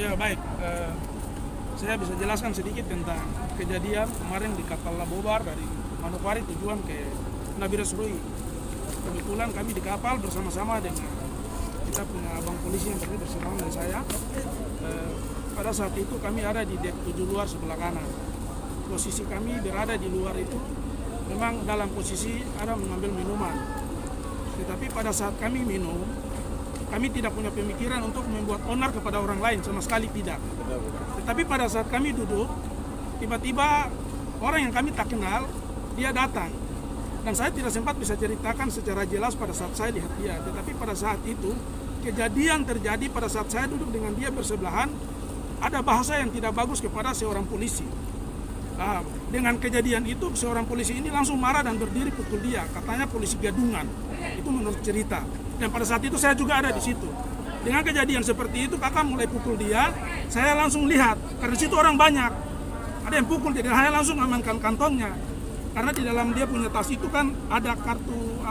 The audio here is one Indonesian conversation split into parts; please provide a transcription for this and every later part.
Ya baik, saya bisa jelaskan sedikit tentang kejadian kemarin di kapal Labobar dari Manokwari tujuan ke Nabire Surui. Kebetulan kami di kapal bersama-sama dengan kita punya abang polisi yang tadi bersama dengan saya. Pada saat itu kami ada di dek 7 luar sebelah kanan. Posisi kami berada di luar itu memang dalam posisi ada mengambil minuman. Tetapi pada saat kami minum, kami tidak punya pemikiran untuk membuat onar kepada orang lain, sama sekali tidak. Tetapi pada saat kami duduk, tiba-tiba orang yang kami tak kenal, dia datang. Dan saya tidak sempat bisa ceritakan secara jelas pada saat saya lihat dia. Tetapi pada saat itu, kejadian terjadi pada saat saya duduk dengan dia bersebelahan, ada bahasa yang tidak bagus kepada seorang polisi. Nah, dengan kejadian itu, seorang polisi ini langsung marah dan berdiri pukul dia. Katanya polisi gadungan. Itu menurut cerita. Dan pada saat itu saya juga ada di situ. Dengan kejadian seperti itu, kakak mulai pukul dia. Saya langsung lihat, karena situ orang banyak. Ada yang pukul, jadi saya langsung amankan kantongnya. Karena di dalam dia punya tas itu kan ada kartu,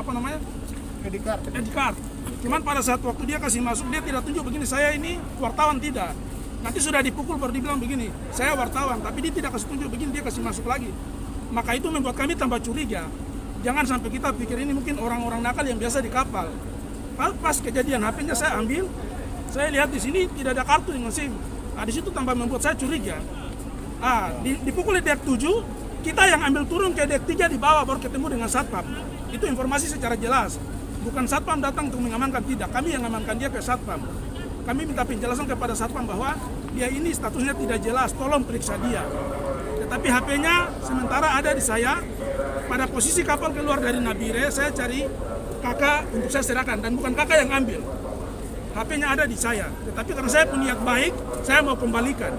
ID card. Cuman pada saat waktu dia kasih masuk, dia tidak tunjuk begini, saya ini wartawan, tidak. Nanti sudah dipukul baru dibilang begini, saya wartawan, tapi dia tidak kasih tunjuk begini, dia kasih masuk lagi. Maka itu membuat kami tambah curiga. Jangan sampai kita pikir ini mungkin orang-orang nakal yang biasa di kapal. Pas kejadian HP-nya saya ambil, saya lihat di sini tidak ada kartu dengan SIM. Nah, di situ tambah membuat saya curiga. Dipukul di dek 7, kita yang ambil turun ke dek 3 di bawah baru ketemu dengan satpam. Itu informasi secara jelas. Bukan satpam datang untuk mengamankan, tidak. Kami yang mengamankan dia ke satpam. Kami minta penjelasan kepada satpam bahwa dia ini statusnya tidak jelas, tolong periksa dia. Tetapi HP-nya sementara ada di saya. Pada posisi kapal keluar dari Nabire, saya cari kakak untuk saya serahkan, dan bukan kakak yang ambil. HP-nya ada di saya, tetapi karena saya punya niat baik, saya mau kembalikan.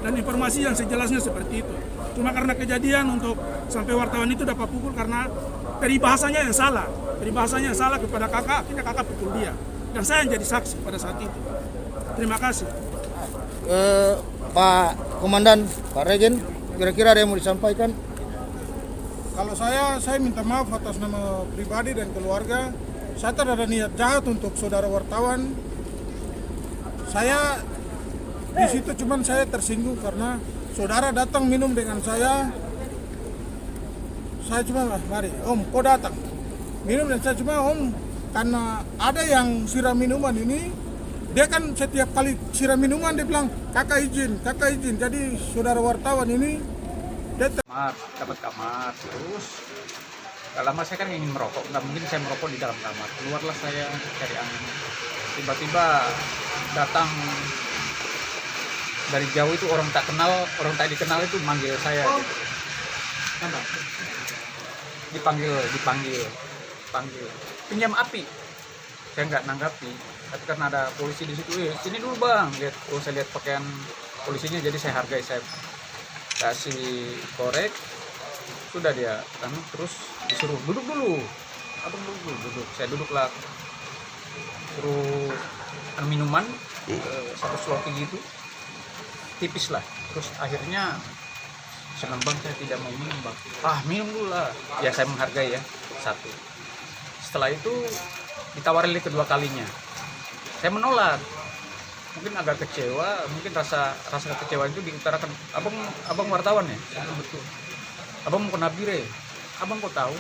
Dan informasi yang sejelasnya seperti itu. Cuma karena kejadian untuk sampai wartawan itu dapat pukul karena peribahasanya yang salah. Peribahasanya yang salah kepada kakak, akhirnya kakak pukul dia. Dan saya yang jadi saksi pada saat itu. Terima kasih. Pak Komandan, Pak Regen, kira-kira ada yang mau disampaikan? Kalau saya minta maaf atas nama pribadi dan keluarga. Saya tidak ada niat jahat untuk saudara wartawan. Saya di situ cuman saya tersinggung karena saudara datang minum dengan saya. Saya cuma mari, Om, kau datang minum, dan saya cuma Om, karena ada yang siram minuman ini, dia kan setiap kali siram minuman dia bilang kakak izin. Jadi saudara wartawan ini dapat kamar, terus gak lama saya kan ingin merokok, nggak mungkin saya merokok di dalam kamar, keluarlah saya cari angin. Tiba-tiba datang dari jauh itu orang tak dikenal itu manggil saya gitu. Dipanggil pinjam api. Saya nggak nanggapi, tapi karena ada polisi di situ, sini dulu bang, saya lihat pakaian polisinya, jadi saya hargai, saya kasih korek, sudah dia terus disuruh duduk dulu, abang duduk, saya duduklah, suruh minuman satu sloki gitu, tipis lah, terus akhirnya senang bang, saya tidak mau minum bang, minum dulu lah, ya saya menghargai ya, satu. Setelah itu ditawarin kedua kalinya, saya menolak. Mungkin agak kecewa, mungkin rasa kekecewaan itu diutarakan, abang wartawan ya, betul. Abang mau ke Nabire, abang kok tahu?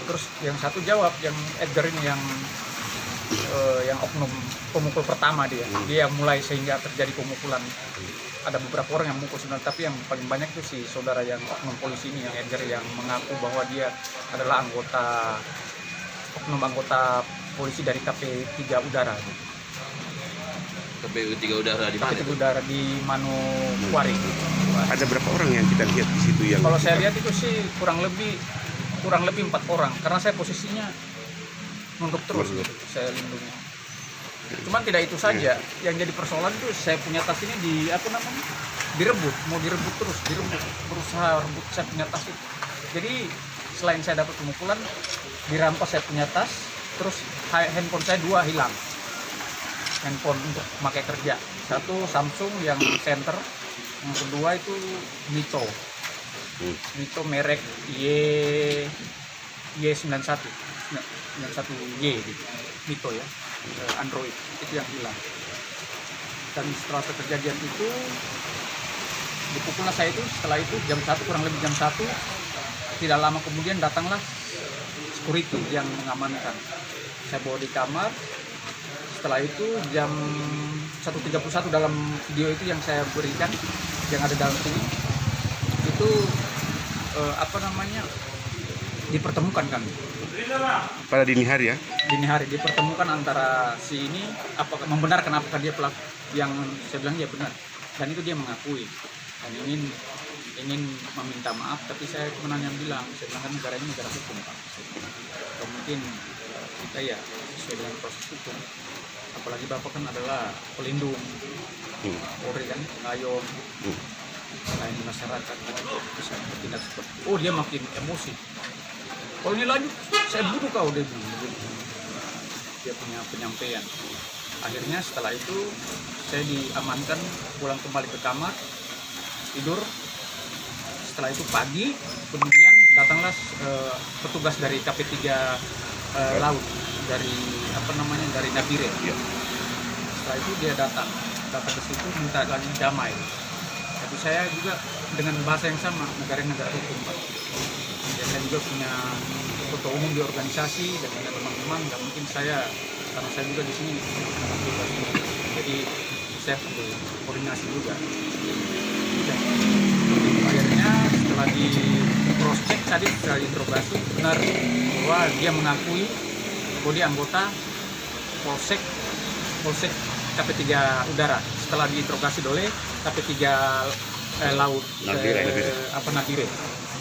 Terus yang satu jawab, yang Edgar ini yang oknum pemukul pertama dia mulai sehingga terjadi pemukulan. Ada beberapa orang yang mukul sebenarnya, tapi yang paling banyak itu si saudara yang oknum polisi ini, yang Edgar, yang mengaku bahwa dia adalah oknum anggota polisi dari KP 3 Udara. KPU 3 Udara di mana? KPU Udara di Manokwari. Ada berapa orang yang kita lihat di situ yang? Kalau saya lihat itu sih kurang lebih 4 orang, karena saya posisinya nunduk terus gitu, saya lindungi. Cuman tidak itu saja, yang jadi persoalan itu saya punya tas ini direbut, berusaha rebut saya punya tas itu. Jadi selain saya dapat pemukulan, dirampas saya punya tas, terus handphone saya 2 hilang. Handphone untuk pakai kerja, satu Samsung yang center, yang kedua itu Mito merek Y91 Y gitu, Mito ya, Android, itu yang hilang. Dan setelah kejadian itu dipukullah saya itu. Setelah itu jam 1, kurang lebih jam 1, tidak lama kemudian datanglah security yang mengamankan. Saya bawa di kamar. Setelah itu jam 1.31 dalam video itu yang saya berikan, yang ada dalam sini, itu dipertemukan kami. Pada dini hari ya? Dini hari dipertemukan antara si ini, apakah membenarkan apakah dia pelaku, yang saya bilang ya benar, dan itu dia mengakui dan ingin meminta maaf, tapi saya kemenangan bilang, saya bilang kan negara ini negara hukum Pak. Atau mungkin kita ya sesuai dengan proses hukum, apalagi Bapak kan adalah pelindung Polri kan, pengayom melayani masyarakat, bisa bertindak seperti itu. Oh, dia makin emosi. Kalau ini lanjut, saya bunuh kau, dia bilang. Dia punya penyampaian. Akhirnya setelah itu saya diamankan, pulang kembali ke kamar, tidur. Setelah itu pagi, kemudian datanglah petugas dari KP3 Laut, dari dari Nabire. Setelah itu dia datang ke situ minta lagi damai. Tapi saya juga dengan bahasa yang sama, negara hukum Pak. Dan saya juga punya ketua umum di organisasi dan ada teman-teman, nggak mungkin saya, karena saya juga di sini, jadi saya perlu koordinasi juga. Dan akhirnya setelah di cross check tadi, setelah interogasi, benar bahwa dia mengakui bahwa dia anggota Polsek KP3 Udara. Setelah diinterogasi oleh KP3 Laut, Nabire.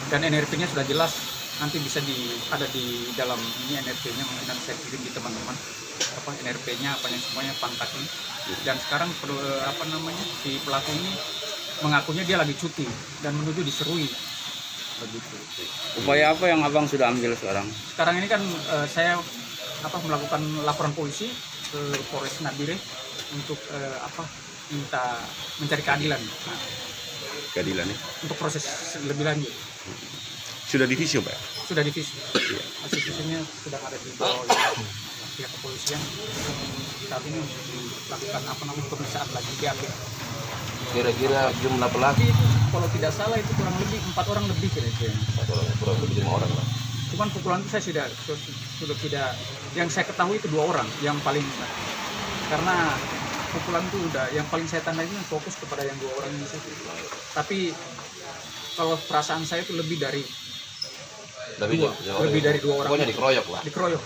Dan NRP-nya sudah jelas, nanti bisa ada di dalam ini NRP-nya, mungkin saya kirim di teman-teman NRP-nya semuanya pangkatnya. Dan sekarang si pelaku ini mengakunya dia lagi cuti dan menuju diserui begitu. Upaya apa yang abang sudah ambil sekarang? Sekarang ini kan saya melakukan laporan polisi ke Polres Nabire untuk minta mencari keadilan. Keadilan ya? Untuk proses lebih lanjut. Sudah divisum Pak? Sudah divisum. Hasil visumnya sudah ada di bawah pihak kepolisian. Saat ini untuk dilakukan pemeriksaan lagi BAP. Kira-kira jumlah pelaku? Itu kalau tidak salah itu kurang lebih 4 orang lebih kira-kira. 4 orang, kurang lebih 5 orang lah. Cuman pukulan itu saya sudah tidak, yang saya ketahui itu 2 orang yang paling, karena pukulan itu udah yang paling saya tandai itu fokus kepada yang 2 orang ini saja. Tapi kalau perasaan saya itu lebih dari 2 orang. Pokoknya dikeroyok lah. Dikeroyok.